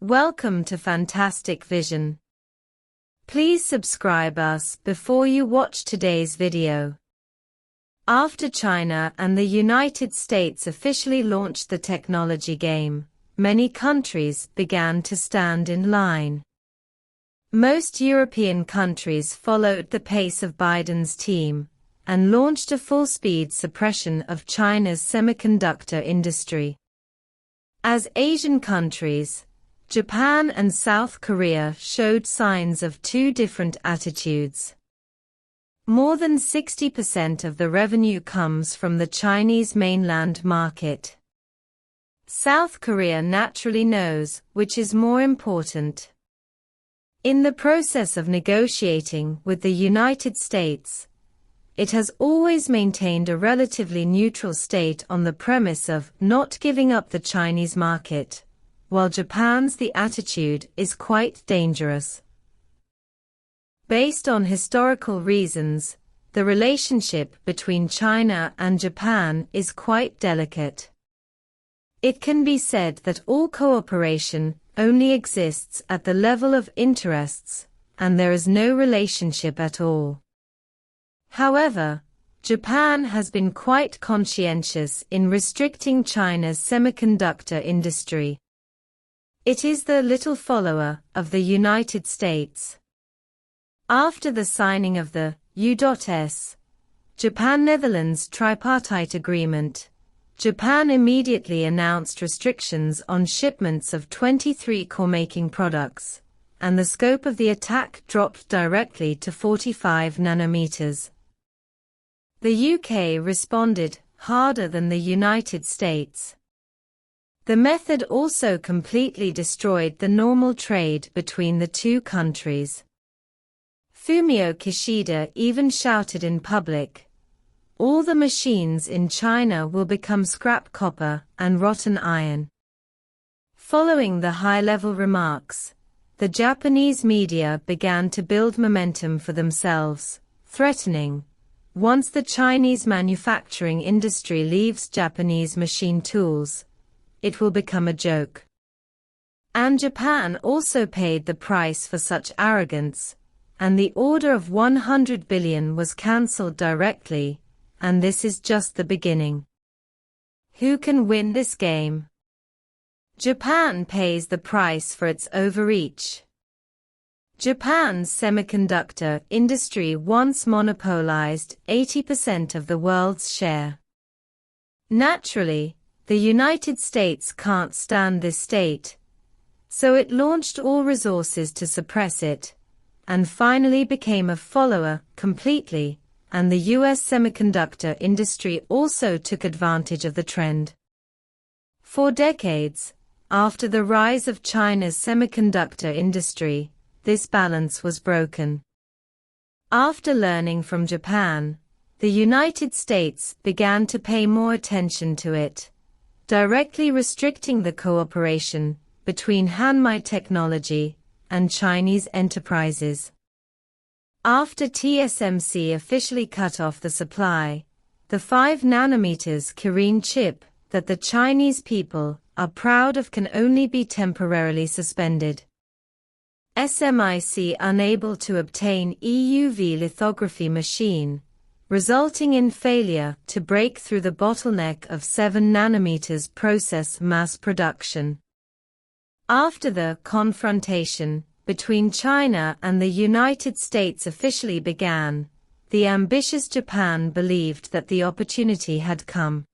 Welcome to Fantastic Vision. Please subscribe us before you watch today's video. After China and the United States officially launched the technology game, many countries began to stand in line. Most European countries followed the pace of Biden's team and launched a full-speed suppression of China's semiconductor industry. As Asian countries, Japan and South Korea showed signs of two different attitudes. More than 60% of the revenue comes from the Chinese mainland market. South Korea naturally knows which is more important. In the process of negotiating with the United States, it has always maintained a relatively neutral state on the premise of not giving up the Chinese market, while Japan's attitude is quite dangerous. Based on historical reasons, the relationship between China and Japan is quite delicate. It can be said that all cooperation only exists at the level of interests, and there is no relationship at all. However, Japan has been quite conscientious in restricting China's semiconductor industry. It is the little follower of the United States. After the signing of the U.S. Japan-Netherlands tripartite agreement, Japan immediately announced restrictions on shipments of 23 car-making products, and the scope of the attack dropped directly to 45 nanometers. The UK responded harder than the United States. The method also completely destroyed the normal trade between the two countries. Fumio Kishida even shouted in public, "All the machines in China will become scrap copper and rotten iron." Following the high-level remarks, the Japanese media began to build momentum for themselves, threatening, once the Chinese manufacturing industry leaves Japanese machine tools, it will become a joke. And Japan also paid the price for such arrogance, and the order of 100 billion was cancelled directly, and this is just the beginning. Who can win this game? Japan pays the price for its overreach. Japan's semiconductor industry once monopolized 80% of the world's share. Naturally, the United States can't stand this state, so it launched all resources to suppress it, and finally became a follower completely, and the US semiconductor industry also took advantage of the trend. For decades, after the rise of China's semiconductor industry, this balance was broken. After learning from Japan, the United States began to pay more attention to it, directly restricting the cooperation between Hanmai Technology and Chinese enterprises. After TSMC officially cut off the supply, the 5 nanometers Kirin chip that the Chinese people are proud of can only be temporarily suspended. SMIC unable to obtain EUV lithography machine, resulting in failure to break through the bottleneck of 7 nanometers process mass production. After the confrontation between China and the United States officially began, the ambitious Japan believed that the opportunity had come.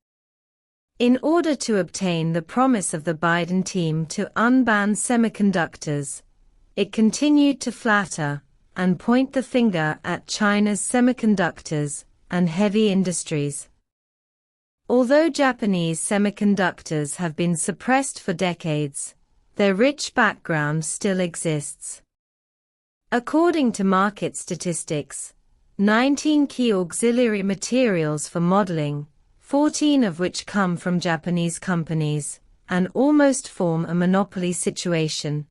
In order to obtain the promise of the Biden team to unban semiconductors, it continued to flatter and point the finger at China's semiconductors and heavy industries. Although Japanese semiconductors have been suppressed for decades, their rich background still exists. According to market statistics, 19 key auxiliary materials for modeling, 14 of which come from Japanese companies, and almost form a monopoly situation.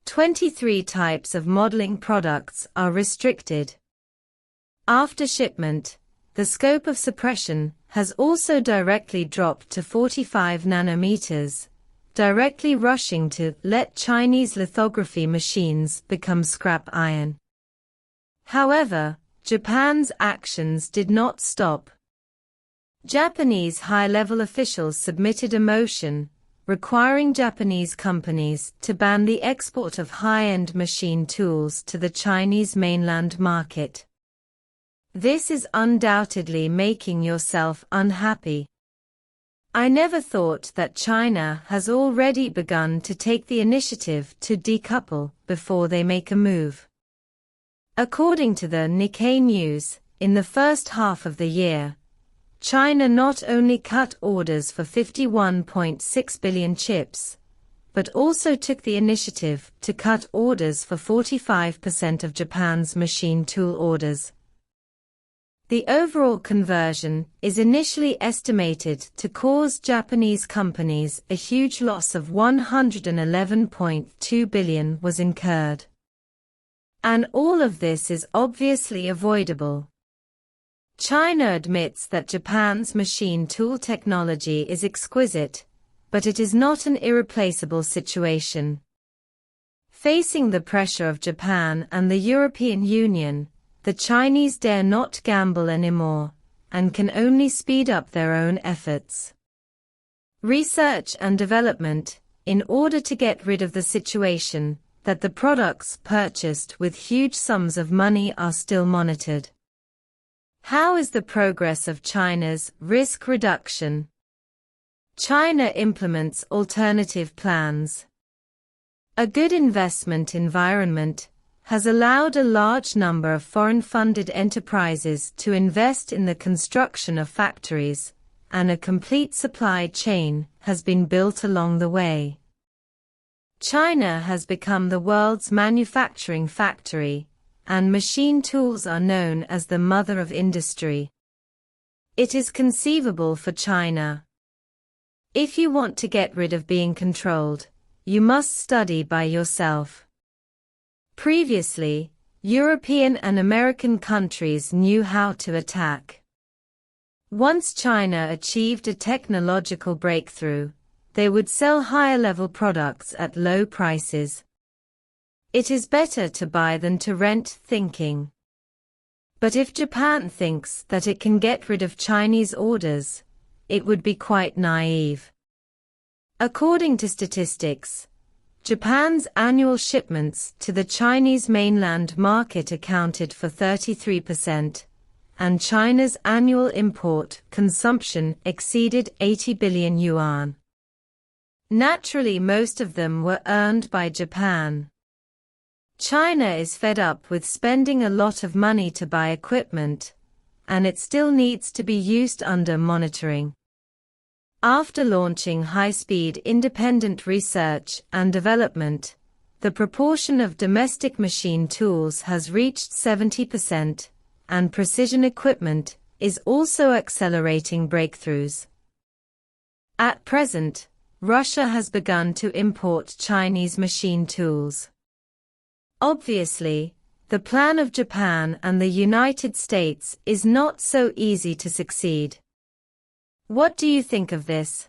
23 types of modeling products are restricted. After shipment, the scope of suppression has also directly dropped to 45 nanometers, directly rushing to let Chinese lithography machines become scrap iron. However, Japan's actions did not stop. Japanese high-level officials submitted a motion requiring Japanese companies to ban the export of high-end machine tools to the Chinese mainland market. This is undoubtedly making yourself unhappy. I never thought that China has already begun to take the initiative to decouple before they make a move. According to the Nikkei News, in the first half of the year, China not only cut orders for 51.6 billion chips, but also took the initiative to cut orders for 45% of Japan's machine tool orders. The overall conversion is initially estimated to cause Japanese companies a huge loss of 111.2 billion was incurred. And all of this is obviously avoidable. China admits that Japan's machine tool technology is exquisite, but it is not an irreplaceable situation. Facing the pressure of Japan and the European Union, the Chinese dare not gamble anymore, and can only speed up their own efforts. Research and development, in order to get rid of the situation, that the products purchased with huge sums of money are still monitored. How is the progress of China's risk reduction? China implements alternative plans. A good investment environment has allowed a large number of foreign-funded enterprises to invest in the construction of factories, and a complete supply chain has been built along the way. China has become the world's manufacturing factory, and machine tools are known as the mother of industry. It is conceivable for China. If you want to get rid of being controlled, you must study by yourself. Previously, European and American countries knew how to attack. Once China achieved a technological breakthrough, they would sell higher-level products at low prices. It is better to buy than to rent thinking. But if Japan thinks that it can get rid of Chinese orders, it would be quite naive. According to statistics, Japan's annual shipments to the Chinese mainland market accounted for 33%, and China's annual import consumption exceeded 80 billion yuan. Naturally, most of them were earned by Japan. China is fed up with spending a lot of money to buy equipment, and it still needs to be used under monitoring. After launching high-speed independent research and development, the proportion of domestic machine tools has reached 70%, and precision equipment is also accelerating breakthroughs. At present, Russia has begun to import Chinese machine tools. Obviously, the plan of Japan and the United States is not so easy to succeed. What do you think of this?